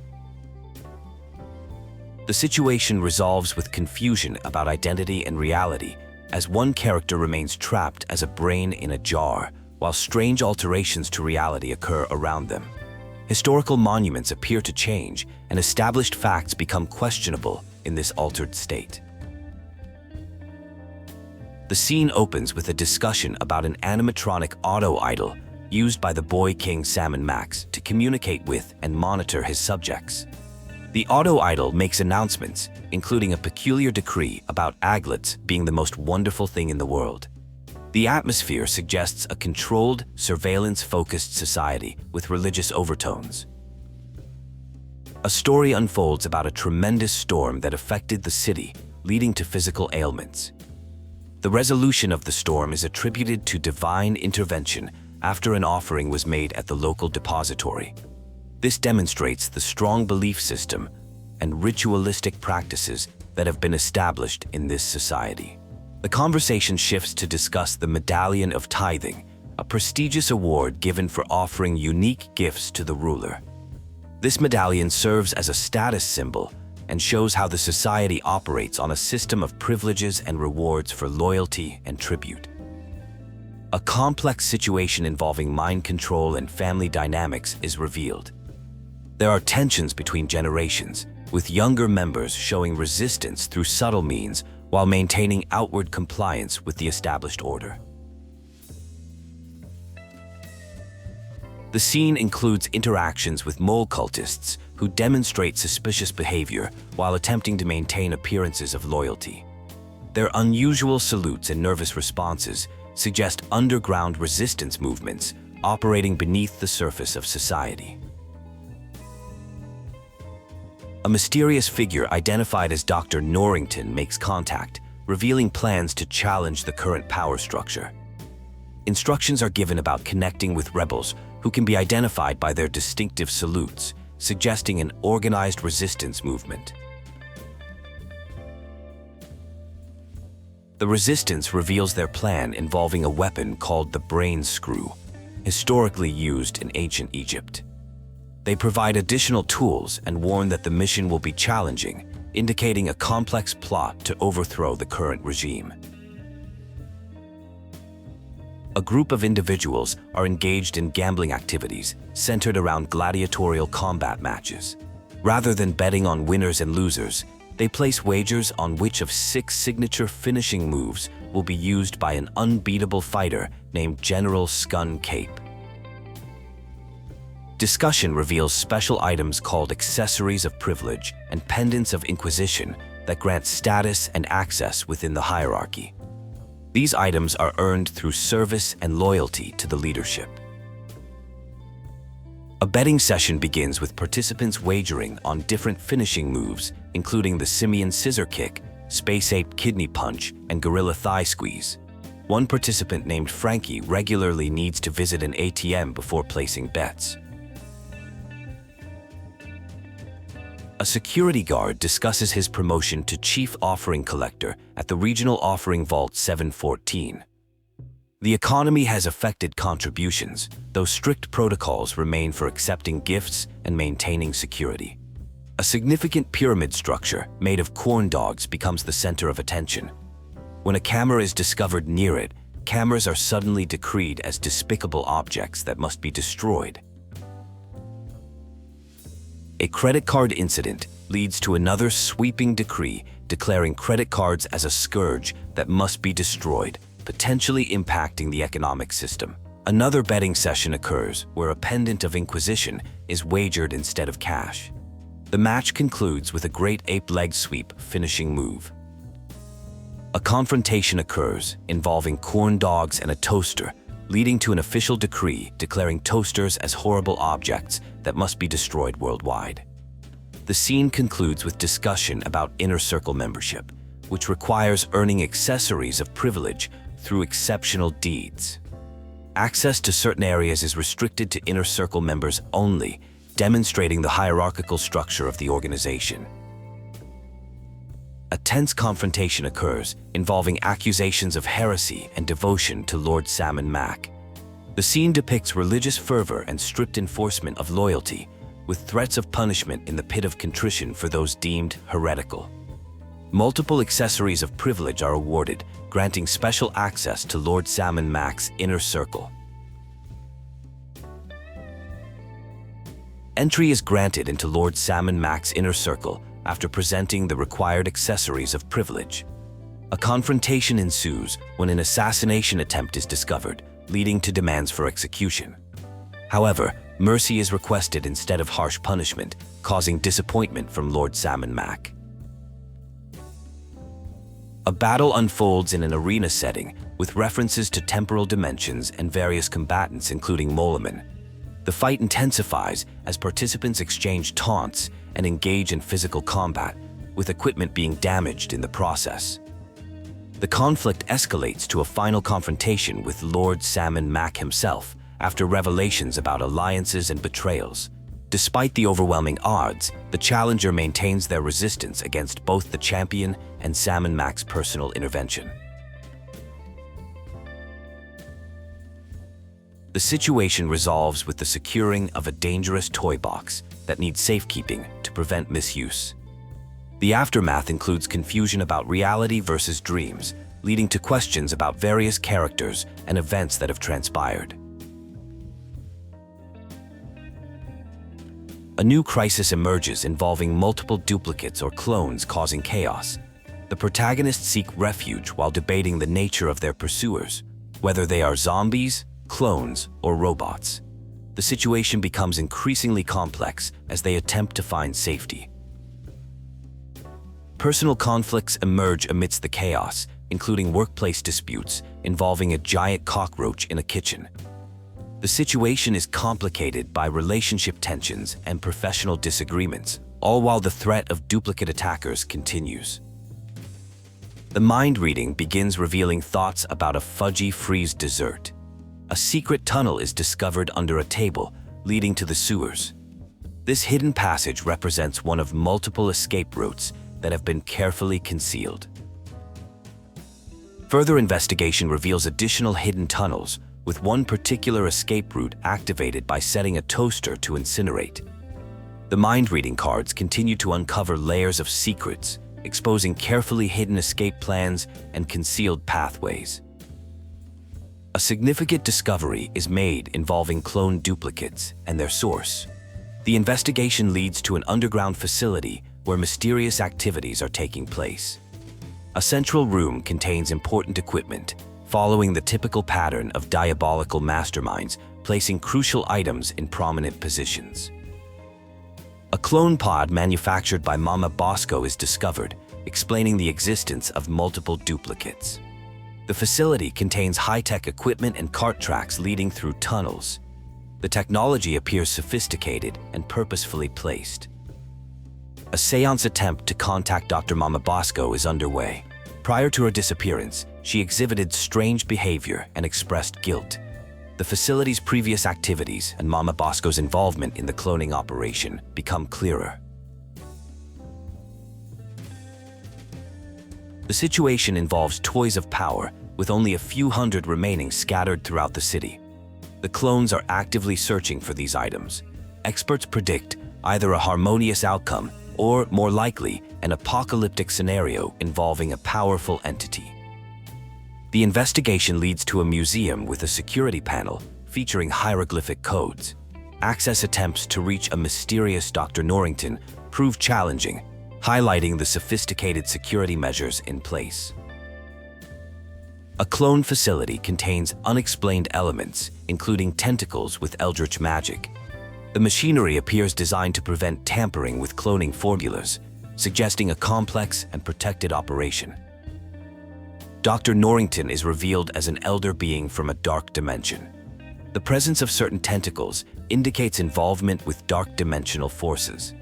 The situation resolves with confusion about identity and reality, as one character remains trapped as a brain in a jar, while strange alterations to reality occur around them. Historical monuments appear to change, and established facts become questionable in this altered state. The scene opens with a discussion about an animatronic auto-idol used by the boy king Sam and Max to communicate with and monitor his subjects. The auto-idol makes announcements, including a peculiar decree about aglets being the most wonderful thing in the world. The atmosphere suggests a controlled, surveillance-focused society with religious overtones. A story unfolds about a tremendous storm that affected the city, leading to physical ailments. The resolution of the storm is attributed to divine intervention after an offering was made at the local depository. This demonstrates the strong belief system and ritualistic practices that have been established in this society. The conversation shifts to discuss the Medallion of Tithing, a prestigious award given for offering unique gifts to the ruler. This medallion serves as a status symbol and shows how the society operates on a system of privileges and rewards for loyalty and tribute. A complex situation involving mind control and family dynamics is revealed. There are tensions between generations, with younger members showing resistance through subtle means while maintaining outward compliance with the established order. The scene includes interactions with mole cultists who demonstrate suspicious behavior while attempting to maintain appearances of loyalty. Their unusual salutes and nervous responses suggest underground resistance movements operating beneath the surface of society. A mysterious figure identified as Dr. Norrington makes contact, revealing plans to challenge the current power structure. Instructions are given about connecting with rebels who can be identified by their distinctive salutes, suggesting an organized resistance movement. The resistance reveals their plan involving a weapon called the brain screw, historically used in ancient Egypt. They provide additional tools and warn that the mission will be challenging, indicating a complex plot to overthrow the current regime. A group of individuals are engaged in gambling activities centered around gladiatorial combat matches. Rather than betting on winners and losers, they place wagers on which of 6 signature finishing moves will be used by an unbeatable fighter named General Skunkape. Discussion reveals special items called accessories of privilege and pendants of inquisition that grant status and access within the hierarchy. These items are earned through service and loyalty to the leadership. A betting session begins with participants wagering on different finishing moves, including the Simian Scissor Kick, Space Ape Kidney Punch, and Gorilla Thigh Squeeze. One participant named Frankie regularly needs to visit an ATM before placing bets. A security guard discusses his promotion to Chief Offering Collector at the Regional Offering Vault 714. The economy has affected contributions, though strict protocols remain for accepting gifts and maintaining security. A significant pyramid structure made of corn dogs becomes the center of attention. When a camera is discovered near it, cameras are suddenly decreed as despicable objects that must be destroyed. A credit card incident leads to another sweeping decree declaring credit cards as a scourge that must be destroyed, potentially impacting the economic system. Another betting session occurs where a pendant of inquisition is wagered instead of cash. The match concludes with a great ape leg sweep finishing move. A confrontation occurs involving corn dogs and a toaster, leading to an official decree declaring toasters as horrible objects that must be destroyed worldwide. The scene concludes with discussion about Inner Circle membership, which requires earning accessories of privilege through exceptional deeds. Access to certain areas is restricted to Inner Circle members only, demonstrating the hierarchical structure of the organization. A tense confrontation occurs involving accusations of heresy and devotion to Lord Salmon Mac. The scene depicts religious fervor and strict enforcement of loyalty, with threats of punishment in the pit of contrition for those deemed heretical. Multiple accessories of privilege are awarded, granting special access to Lord Salmon Mac's Inner Circle. Entry is granted into Lord Salmon Mac's Inner Circle after presenting the required accessories of privilege. A confrontation ensues when an assassination attempt is discovered, leading to demands for execution. However, mercy is requested instead of harsh punishment, causing disappointment from Lord Salmon Mac. A battle unfolds in an arena setting with references to temporal dimensions and various combatants, including Molaman. The fight intensifies as participants exchange taunts and engage in physical combat, with equipment being damaged in the process. The conflict escalates to a final confrontation with Lord Salmon Mac himself after revelations about alliances and betrayals. Despite the overwhelming odds, the challenger maintains their resistance against both the champion and Salmon Mac's personal intervention. The situation resolves with the securing of a dangerous toy box that needs safekeeping to prevent misuse. The aftermath includes confusion about reality versus dreams, leading to questions about various characters and events that have transpired. A new crisis emerges involving multiple duplicates or clones causing chaos. The protagonists seek refuge while debating the nature of their pursuers, whether they are zombies, clones, or robots. The situation becomes increasingly complex as they attempt to find safety. Personal conflicts emerge amidst the chaos, including workplace disputes involving a giant cockroach in a kitchen. The situation is complicated by relationship tensions and professional disagreements, all while the threat of duplicate attackers continues. The mind reading begins revealing thoughts about a fudgy freeze dessert. A secret tunnel is discovered under a table, leading to the sewers. This hidden passage represents one of multiple escape routes that have been carefully concealed. Further investigation reveals additional hidden tunnels, with one particular escape route activated by setting a toaster to incinerate. The mind-reading cards continue to uncover layers of secrets, exposing carefully hidden escape plans and concealed pathways. A significant discovery is made involving clone duplicates and their source. The investigation leads to an underground facility where mysterious activities are taking place. A central room contains important equipment, following the typical pattern of diabolical masterminds, placing crucial items in prominent positions. A clone pod manufactured by Mama Bosco is discovered, explaining the existence of multiple duplicates. The facility contains high-tech equipment and cart tracks leading through tunnels. The technology appears sophisticated and purposefully placed. A seance attempt to contact Dr. Mama Bosco is underway. Prior to her disappearance, she exhibited strange behavior and expressed guilt. The facility's previous activities and Mama Bosco's involvement in the cloning operation become clearer. The situation involves toys of power, with only a few hundred remaining scattered throughout the city. The clones are actively searching for these items. Experts predict either a harmonious outcome or, more likely, an apocalyptic scenario involving a powerful entity. The investigation leads to a museum with a security panel featuring hieroglyphic codes. Access attempts to reach a mysterious Dr. Norrington prove challenging, highlighting the sophisticated security measures in place. A clone facility contains unexplained elements, including tentacles with eldritch magic. The machinery appears designed to prevent tampering with cloning formulas, suggesting a complex and protected operation. Dr. Norrington is revealed as an elder being from a dark dimension. The presence of certain tentacles indicates involvement with dark dimensional forces.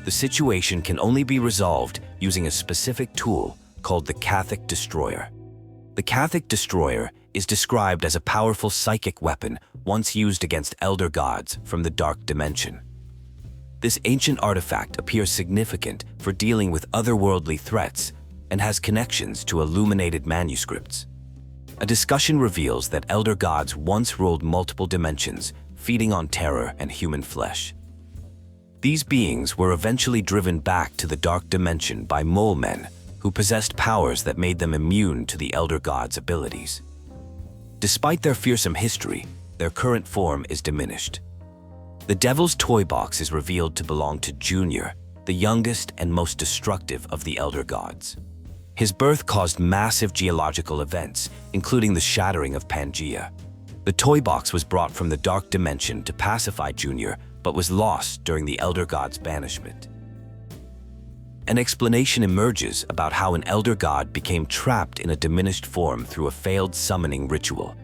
The situation can only be resolved using a specific tool called the Catholic Destroyer. The Catholic Destroyer is described as a powerful psychic weapon once used against elder gods from the dark dimension. This ancient artifact appears significant for dealing with otherworldly threats and has connections to illuminated manuscripts. A discussion reveals that elder gods once ruled multiple dimensions, feeding on terror and human flesh. These beings were eventually driven back to the dark dimension by mole men who possessed powers that made them immune to the elder gods' abilities. Despite their fearsome history, their current form is diminished. The Devil's Toybox is revealed to belong to Junior, the youngest and most destructive of the elder gods. His birth caused massive geological events, including the shattering of Pangea. The Toybox was brought from the dark dimension to pacify Junior, but was lost during the elder god's banishment. An explanation emerges about how an elder god became trapped in a diminished form through a failed summoning ritual.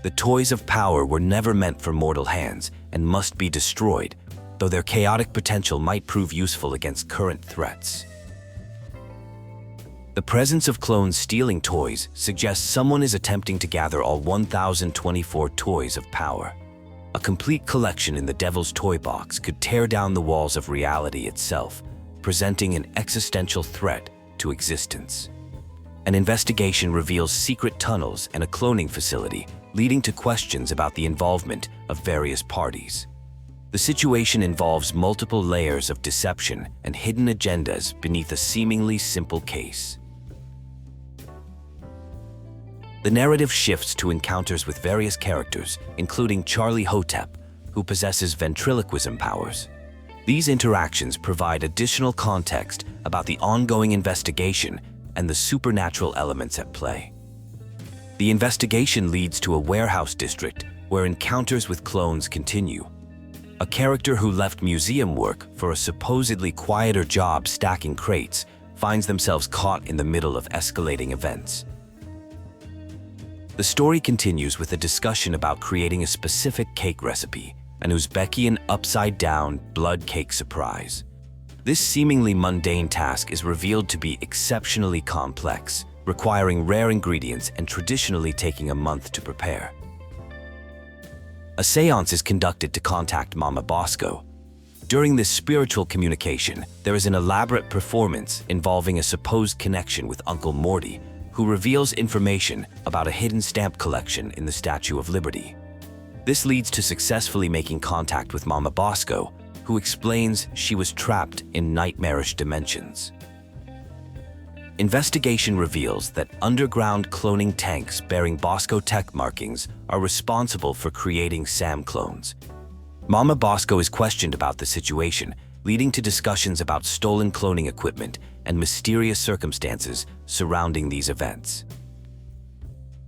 The toys of power were never meant for mortal hands and must be destroyed, though their chaotic potential might prove useful against current threats. The presence of clones stealing toys suggests someone is attempting to gather all 1,024 toys of power. A complete collection in the Devil's Toybox could tear down the walls of reality itself, presenting an existential threat to existence. An investigation reveals secret tunnels and a cloning facility, leading to questions about the involvement of various parties. The situation involves multiple layers of deception and hidden agendas beneath a seemingly simple case. The narrative shifts to encounters with various characters, including Charlie Hotep, who possesses ventriloquism powers. These interactions provide additional context about the ongoing investigation and the supernatural elements at play. The investigation leads to a warehouse district where encounters with clones continue. A character who left museum work for a supposedly quieter job stacking crates finds themselves caught in the middle of escalating events. The story continues with a discussion about creating a specific cake recipe, an Uzbekian upside-down blood cake surprise. This seemingly mundane task is revealed to be exceptionally complex, requiring rare ingredients and traditionally taking a month to prepare. A seance is conducted to contact Mama Bosco. During this spiritual communication, there is an elaborate performance involving a supposed connection with Uncle Morty, who reveals information about a hidden stamp collection in the Statue of Liberty. This leads to successfully making contact with Mama Bosco, who explains she was trapped in nightmarish dimensions. Investigation reveals that underground cloning tanks bearing Bosco tech markings are responsible for creating SAM clones. Mama Bosco is questioned about the situation, leading to discussions about stolen cloning equipment and mysterious circumstances surrounding these events.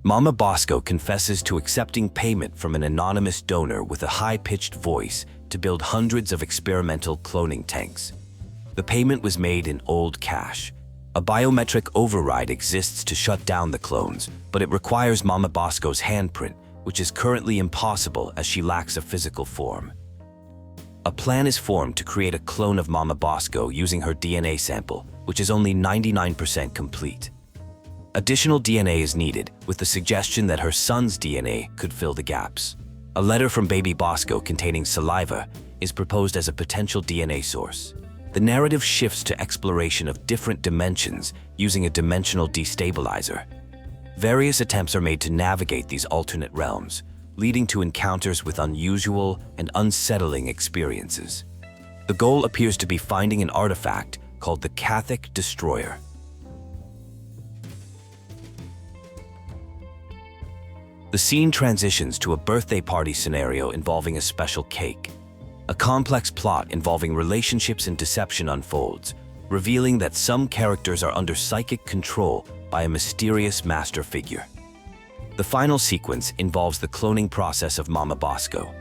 Mama Bosco confesses to accepting payment from an anonymous donor with a high-pitched voice to build hundreds of experimental cloning tanks. The payment was made in old cash. A biometric override exists to shut down the clones, but it requires Mama Bosco's handprint, which is currently impossible as she lacks a physical form. A plan is formed to create a clone of Mama Bosco using her DNA sample, which is only 99% complete. Additional DNA is needed, with the suggestion that her son's DNA could fill the gaps. A letter from baby Bosco containing saliva is proposed as a potential DNA source. The narrative shifts to exploration of different dimensions using a dimensional destabilizer. Various attempts are made to navigate these alternate realms, leading to encounters with unusual and unsettling experiences. The goal appears to be finding an artifact called the Catholic Destroyer. The scene transitions to a birthday party scenario involving a special cake. A complex plot involving relationships and deception unfolds, revealing that some characters are under psychic control by a mysterious master figure. The final sequence involves the cloning process of Mama Bosco.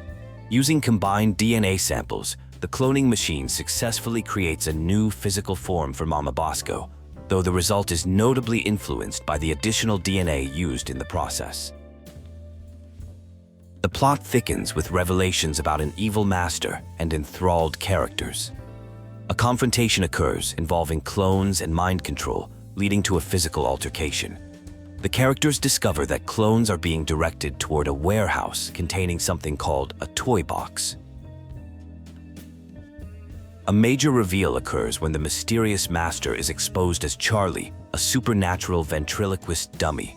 Using combined DNA samples, the cloning machine successfully creates a new physical form for Mama Bosco, though the result is notably influenced by the additional DNA used in the process. The plot thickens with revelations about an evil master and enthralled characters. A confrontation occurs involving clones and mind control, leading to a physical altercation. The characters discover that clones are being directed toward a warehouse containing something called a Toybox. A major reveal occurs when the mysterious master is exposed as Charlie, a supernatural ventriloquist dummy.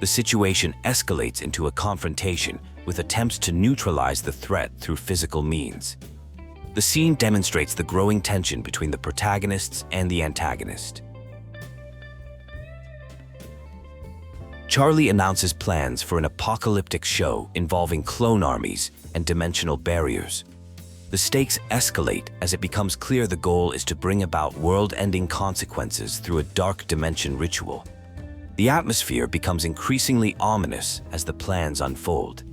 The situation escalates into a confrontation with attempts to neutralize the threat through physical means. The scene demonstrates the growing tension between the protagonists and the antagonist. Charlie announces plans for an apocalyptic show involving clone armies and dimensional barriers. The stakes escalate as it becomes clear the goal is to bring about world-ending consequences through a dark dimension ritual. The atmosphere becomes increasingly ominous as the plans unfold.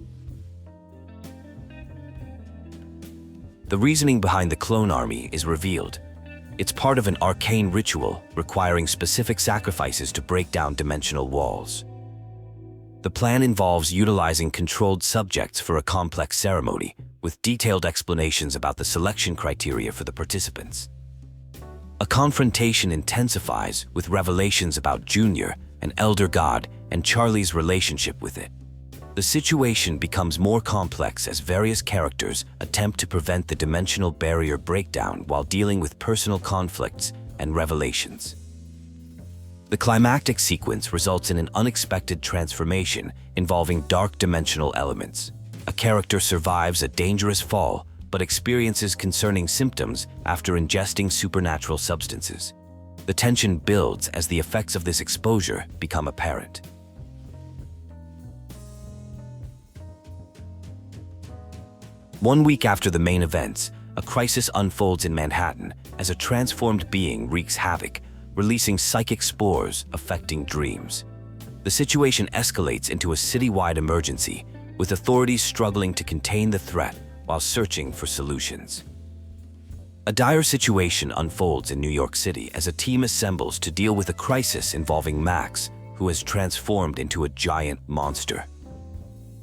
The reasoning behind the clone army is revealed. It's part of an arcane ritual requiring specific sacrifices to break down dimensional walls. The plan involves utilizing controlled subjects for a complex ceremony, with detailed explanations about the selection criteria for the participants. A confrontation intensifies with revelations about Junior, an elder god, and Charlie's relationship with it. The situation becomes more complex as various characters attempt to prevent the dimensional barrier breakdown while dealing with personal conflicts and revelations. The climactic sequence results in an unexpected transformation involving dark dimensional elements. A character survives a dangerous fall but experiences concerning symptoms after ingesting supernatural substances. The tension builds as the effects of this exposure become apparent. One week after the main events, a crisis unfolds in Manhattan as a transformed being wreaks havoc, releasing psychic spores affecting dreams. The situation escalates into a citywide emergency, with authorities struggling to contain the threat while searching for solutions. A dire situation unfolds in New York City as a team assembles to deal with a crisis involving Max, who has transformed into a giant monster.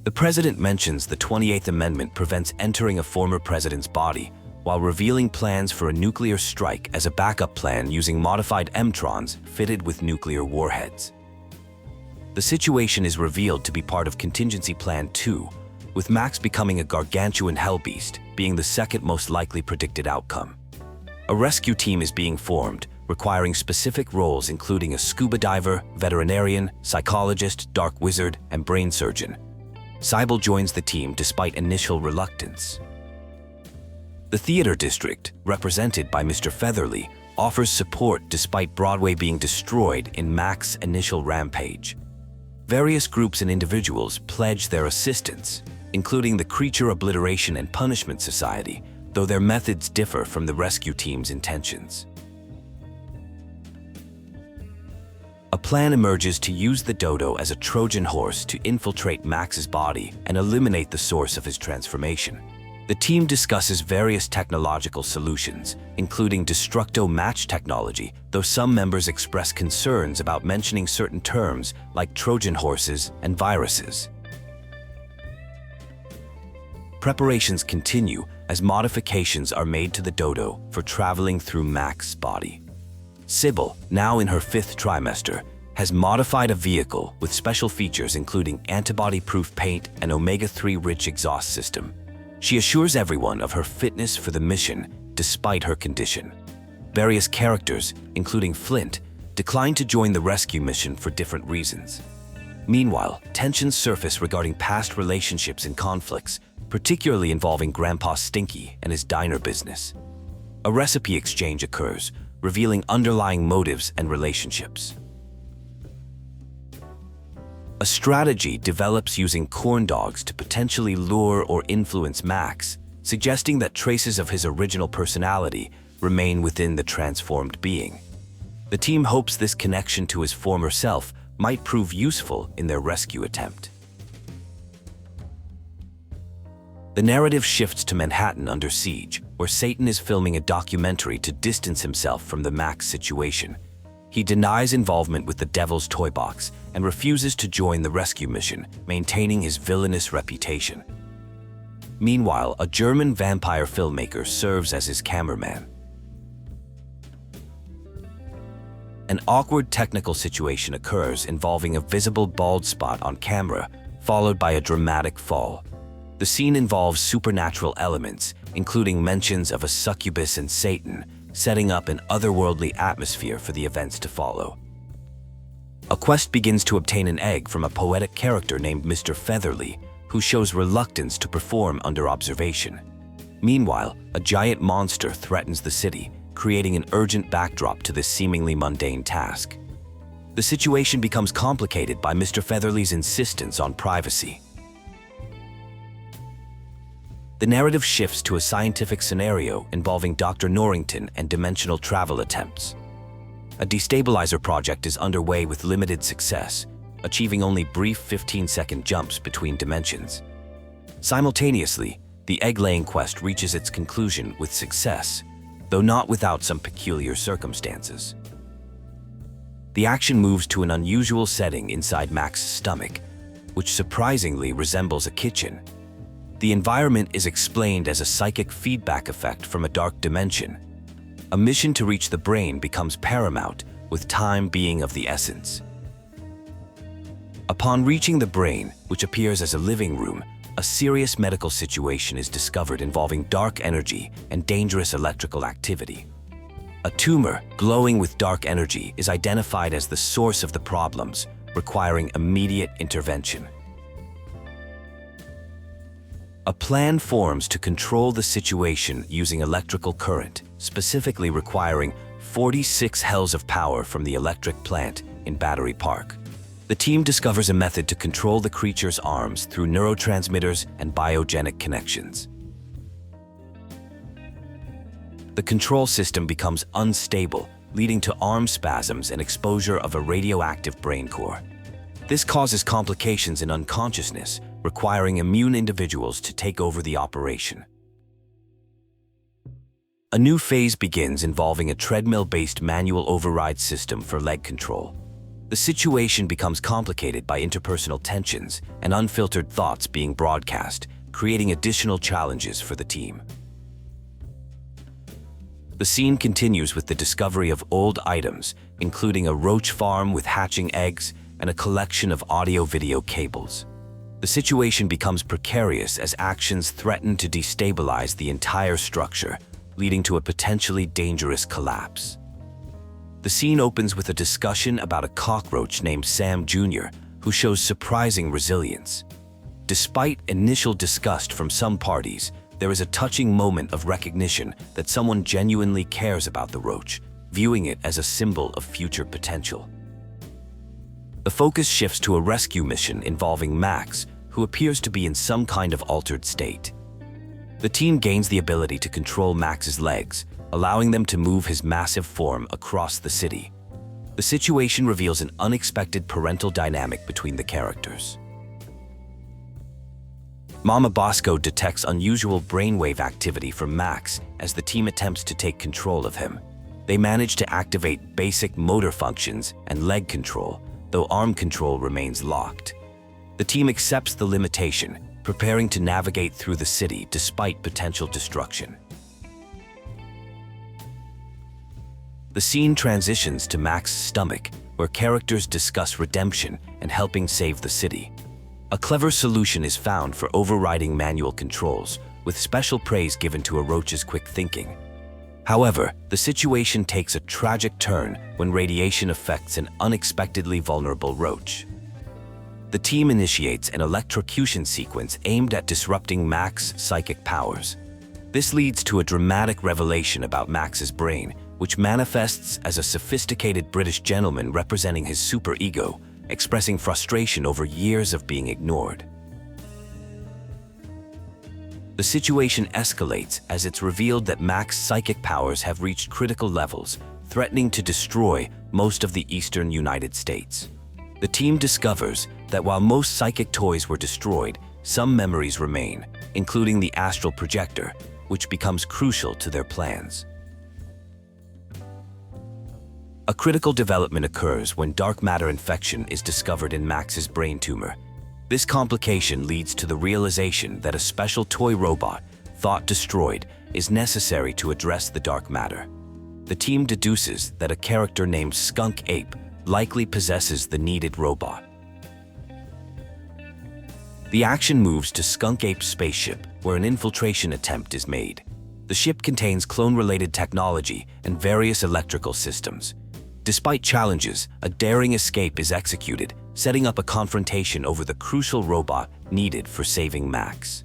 The president mentions the 28th Amendment prevents entering a former president's body, while revealing plans for a nuclear strike as a backup plan using modified M-trons fitted with nuclear warheads. The situation is revealed to be part of Contingency Plan 2, with Max becoming a gargantuan hellbeast being the second most likely predicted outcome. A rescue team is being formed, requiring specific roles including a scuba diver, veterinarian, psychologist, dark wizard, and brain surgeon. Cybele joins the team despite initial reluctance. The theater district, represented by Mr. Featherly, offers support despite Broadway being destroyed in Mac's initial rampage. Various groups and individuals pledge their assistance, including the Creature Obliteration and Punishment Society, though their methods differ from the rescue team's intentions. A plan emerges to use the dodo as a Trojan horse to infiltrate Max's body and eliminate the source of his transformation. The team discusses various technological solutions, including destructo match technology, though some members express concerns about mentioning certain terms like Trojan horses and viruses. Preparations continue as modifications are made to the dodo for traveling through Max's body. Cybele, now in her 5th trimester, has modified a vehicle with special features including antibody-proof paint and omega-3 rich exhaust system. She assures everyone of her fitness for the mission despite her condition. Various characters, including Flint, decline to join the rescue mission for different reasons. Meanwhile, tensions surface regarding past relationships and conflicts, particularly involving Grandpa Stinky and his diner business. A recipe exchange occurs, revealing underlying motives and relationships. A strategy develops using corn dogs to potentially lure or influence Max, suggesting that traces of his original personality remain within the transformed being. The team hopes this connection to his former self might prove useful in their rescue attempt. The narrative shifts to Manhattan under siege, where Satan is filming a documentary to distance himself from the Max situation. He denies involvement with the Devil's Toybox and refuses to join the rescue mission, maintaining his villainous reputation. Meanwhile, a German vampire filmmaker serves as his cameraman. An awkward technical situation occurs involving a visible bald spot on camera, followed by a dramatic fall. The scene involves supernatural elements, including mentions of a succubus and Satan, setting up an otherworldly atmosphere for the events to follow. A quest begins to obtain an egg from a poetic character named Mr. Featherly, who shows reluctance to perform under observation. Meanwhile, a giant monster threatens the city, creating an urgent backdrop to this seemingly mundane task. The situation becomes complicated by Mr. Featherly's insistence on privacy. The narrative shifts to a scientific scenario involving Dr. Norrington and dimensional travel attempts. A destabilizer project is underway with limited success, achieving only brief 15-second jumps between dimensions. Simultaneously, the egg-laying quest reaches its conclusion with success, though not without some peculiar circumstances. The action moves to an unusual setting inside Max's stomach, which surprisingly resembles a kitchen. The environment is explained as a psychic feedback effect from a dark dimension. A mission to reach the brain becomes paramount, with time being of the essence. Upon reaching the brain, which appears as a living room, a serious medical situation is discovered involving dark energy and dangerous electrical activity. A tumor, glowing with dark energy, is identified as the source of the problems, requiring immediate intervention. A plan forms to control the situation using electrical current, specifically requiring 46 hells of power from the electric plant in Battery Park. The team discovers a method to control the creature's arms through neurotransmitters and biogenic connections. The control system becomes unstable, leading to arm spasms and exposure of a radioactive brain core. This causes complications in unconsciousness, requiring immune individuals to take over the operation. A new phase begins involving a treadmill-based manual override system for leg control. The situation becomes complicated by interpersonal tensions and unfiltered thoughts being broadcast, creating additional challenges for the team. The scene continues with the discovery of old items, including a roach farm with hatching eggs and a collection of audio-video cables. The situation becomes precarious as actions threaten to destabilize the entire structure, leading to a potentially dangerous collapse. The scene opens with a discussion about a cockroach named Sam Jr., who shows surprising resilience. Despite initial disgust from some parties, there is a touching moment of recognition that someone genuinely cares about the roach, viewing it as a symbol of future potential. The focus shifts to a rescue mission involving Max, who appears to be in some kind of altered state. The team gains the ability to control Max's legs, allowing them to move his massive form across the city. The situation reveals an unexpected parental dynamic between the characters. Mama Bosco detects unusual brainwave activity from Max as the team attempts to take control of him. They manage to activate basic motor functions and leg control, though arm control remains locked. The team accepts the limitation, preparing to navigate through the city despite potential destruction. The scene transitions to Max's stomach, where characters discuss redemption and helping save the city. A clever solution is found for overriding manual controls, with special praise given to a roach's quick thinking. However, the situation takes a tragic turn when radiation affects an unexpectedly vulnerable roach. The team initiates an electrocution sequence aimed at disrupting Max's psychic powers. This leads to a dramatic revelation about Max's brain, which manifests as a sophisticated British gentleman representing his superego, expressing frustration over years of being ignored. The situation escalates as it's revealed that Max's psychic powers have reached critical levels, threatening to destroy most of the eastern United States. The team discovers that while most psychic toys were destroyed, some memories remain, including the astral projector, which becomes crucial to their plans. A critical development occurs when dark matter infection is discovered in Max's brain tumor. This complication leads to the realization that a special toy robot, thought destroyed, is necessary to address the dark matter. The team deduces that a character named Skunkape likely possesses the needed robot. The action moves to Skunkape's spaceship, where an infiltration attempt is made. The ship contains clone-related technology and various electrical systems. Despite challenges, a daring escape is executed, setting up a confrontation over the crucial robot needed for saving Max.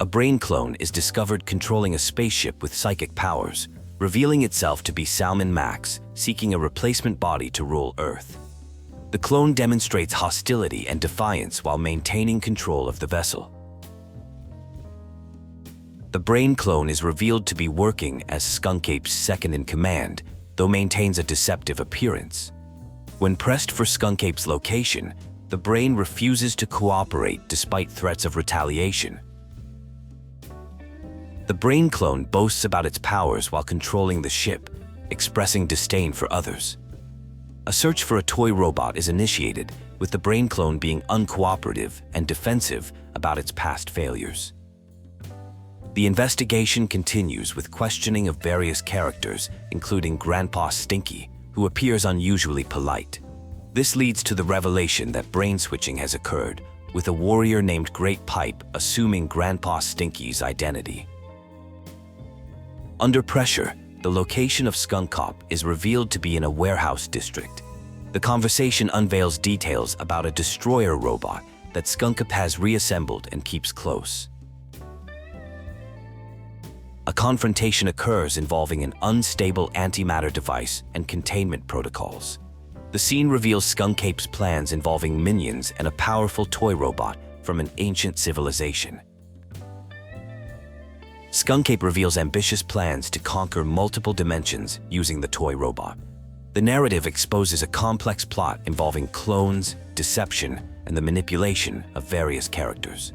A brain clone is discovered controlling a spaceship with psychic powers, revealing itself to be Salmon Max, seeking a replacement body to rule Earth. The clone demonstrates hostility and defiance while maintaining control of the vessel. The brain clone is revealed to be working as Skunkape's second-in-command, though maintains a deceptive appearance. When pressed for Skunkape's location, the brain refuses to cooperate despite threats of retaliation. The brain clone boasts about its powers while controlling the ship, expressing disdain for others. A search for a toy robot is initiated, with the brain clone being uncooperative and defensive about its past failures. The investigation continues with questioning of various characters, including Grandpa Stinky, who appears unusually polite. This leads to the revelation that brain switching has occurred, with a warrior named Great Pipe assuming Grandpa Stinky's identity. Under pressure, the location of Skunkape is revealed to be in a warehouse district. The conversation unveils details about a destroyer robot that Skunkape has reassembled and keeps close. A confrontation occurs involving an unstable antimatter device and containment protocols. The scene reveals Skunkape's plans involving minions and a powerful toy robot from an ancient civilization. Skunkape reveals ambitious plans to conquer multiple dimensions using the toy robot. The narrative exposes a complex plot involving clones, deception, and the manipulation of various characters.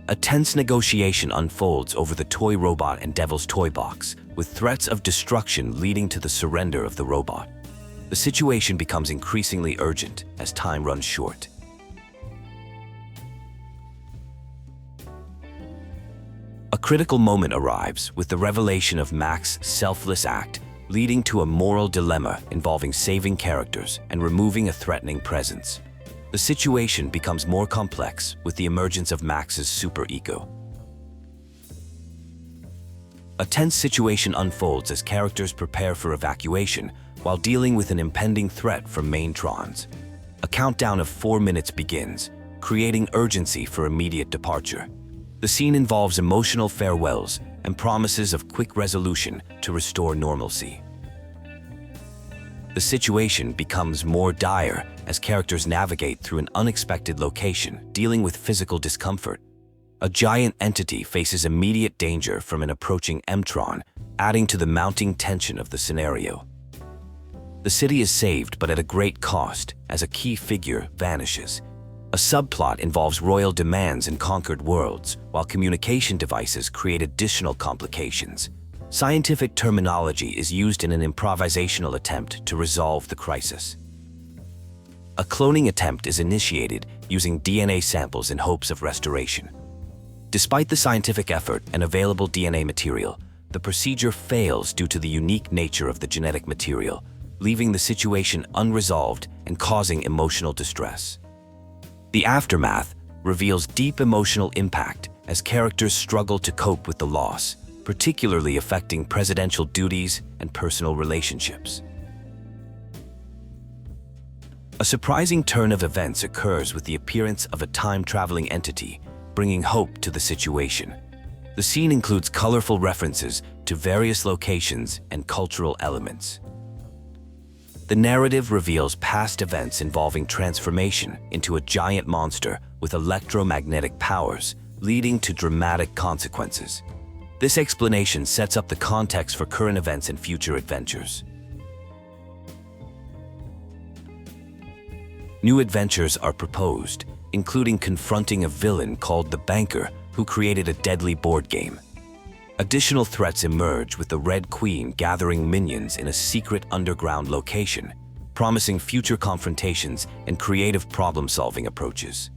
A tense negotiation unfolds over the toy robot and Devil's Toybox, with threats of destruction leading to the surrender of the robot. The situation becomes increasingly urgent as time runs short. A critical moment arrives with the revelation of Max's selfless act, leading to a moral dilemma involving saving characters and removing a threatening presence. The situation becomes more complex with the emergence of Max's superego. A tense situation unfolds as characters prepare for evacuation while dealing with an impending threat from main trons. A countdown of 4 minutes begins, creating urgency for immediate departure. The scene involves emotional farewells and promises of quick resolution to restore normalcy. The situation becomes more dire as characters navigate through an unexpected location, dealing with physical discomfort. A giant entity faces immediate danger from an approaching M-tron, adding to the mounting tension of the scenario. The city is saved, but at a great cost, as a key figure vanishes. A subplot involves royal demands in conquered worlds, while communication devices create additional complications. Scientific terminology is used in an improvisational attempt to resolve the crisis. A cloning attempt is initiated using DNA samples in hopes of restoration. Despite the scientific effort and available DNA material, the procedure fails due to the unique nature of the genetic material, leaving the situation unresolved and causing emotional distress. The aftermath reveals deep emotional impact as characters struggle to cope with the loss, particularly affecting presidential duties and personal relationships. A surprising turn of events occurs with the appearance of a time-traveling entity, bringing hope to the situation. The scene includes colorful references to various locations and cultural elements. The narrative reveals past events involving transformation into a giant monster with electromagnetic powers, leading to dramatic consequences. This explanation sets up the context for current events and future adventures. New adventures are proposed, including confronting a villain called the Banker, who created a deadly board game. Additional threats emerge with the Red Queen gathering minions in a secret underground location, promising future confrontations and creative problem-solving approaches.